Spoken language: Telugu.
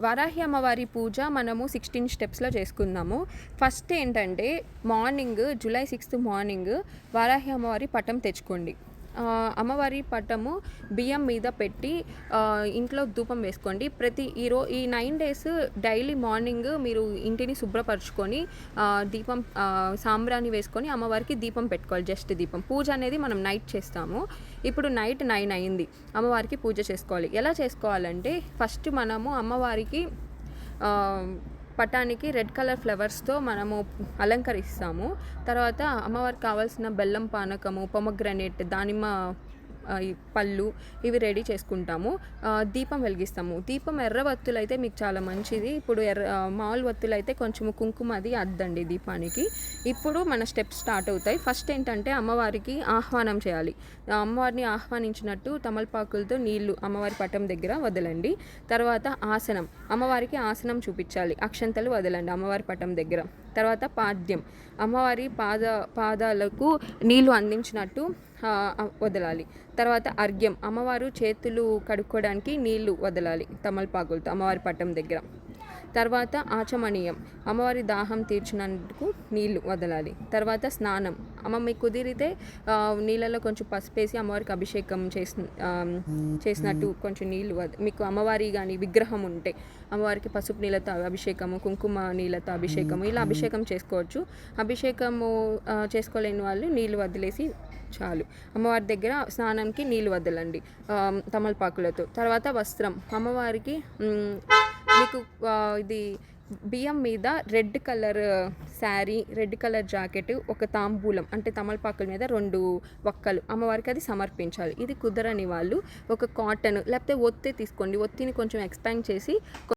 వారాహి అమ్మవారి పూజ మనము 16 స్టెప్స్‌లో చేసుకుందాము. ఫస్ట్ ఏంటంటే మార్నింగ్ జూలై 6 మార్నింగ్ వారాహి అమ్మవారి పటం తెచ్చుకోండి. అమ్మవారి పటము బియ్యం మీద పెట్టి ఇంట్లో ధూపం వేసుకోండి. ఈ 9 డేస్ డైలీ మార్నింగ్ మీరు ఇంటిని శుభ్రపరచుకొని దీపం సాంబ్రాణి వేసుకొని అమ్మవారికి దీపం పెట్టుకోవాలి. జస్ట్ దీపం. పూజ అనేది మనం నైట్ చేస్తాము. ఇప్పుడు నైట్ 9 అయింది. అమ్మవారికి పూజ చేసుకోవాలి. ఎలా చేసుకోవాలంటే ఫస్ట్ మనము అమ్మవారికి పటానికి రెడ్ కలర్ ఫ్లవర్స్తో మనము అలంకరిస్తాము. తర్వాత అమ్మవారికి కావాల్సిన బెల్లం పానకము, పొమగ్రనేట్, దానిమ్మ ఈ పళ్ళు ఇవి రెడీ చేసుకుంటాము. దీపం వెలిగిస్తాము. దీపం ఎర్ర వత్తులైతే మీకు చాలా మంచిది. ఇప్పుడు మామూలు వత్తులైతే కొంచెం కుంకుమ అది అద్దండి దీపానికి. ఇప్పుడు మన స్టెప్స్ స్టార్ట్ అవుతాయి. ఫస్ట్ ఏంటంటే అమ్మవారికి ఆహ్వానం చేయాలి. అమ్మవారిని ఆహ్వానించినట్టు తమలపాకులతో నీళ్లు అమ్మవారి పటం దగ్గర వదలండి. తర్వాత ఆసనం, అమ్మవారికి ఆసనం చూపించాలి. అక్షంతలు వదలండి అమ్మవారి పటం దగ్గర. తర్వాత పాద్యం, అమ్మవారి పాదాలకు నీళ్లు అందించినట్టు వదలాలి. తర్వాత అర్ఘ్యం, అమ్మవారు చేతులు కడుక్కోవడానికి నీళ్లు వదలాలి తమలపాకులతో అమ్మవారి పటం దగ్గర. తర్వాత ఆచమనీయం, అమ్మవారి దాహం తీర్చినందుకు నీళ్లు వదలాలి. తర్వాత స్నానం, మీకు కుదిరితే నీళ్ళలో కొంచెం పసుపేసి అమ్మవారికి అభిషేకం చేసినట్టు కొంచెం నీళ్లు మీకు అమ్మవారి కానీ విగ్రహం ఉంటే అమ్మవారికి పసుపు నీళ్ళతో అభిషేకము, కుంకుమ నీళ్ళతో అభిషేకము, ఇలా అభిషేకం చేసుకోవచ్చు. అభిషేకము చేసుకోలేని వాళ్ళు నీళ్లు వదిలేసి చాలు. అమ్మవారి దగ్గర స్నానానికి నీళ్లు వదలండి తమలపాకులతో. తర్వాత వస్త్రం, అమ్మవారికి మీకు ఇది బియ్యం మీద red colour sari, red colour jacket, ఒక తాంబూలం అంటే తమలపాకుల మీద 2 వక్కలు అమ్మవారికి అది సమర్పించాలి. ఇది కుదరని వాళ్ళు ఒక కాటన్ లేకపోతే ఒత్తి తీసుకోండి. ఒత్తిని కొంచెం ఎక్స్పాండ్ చేసి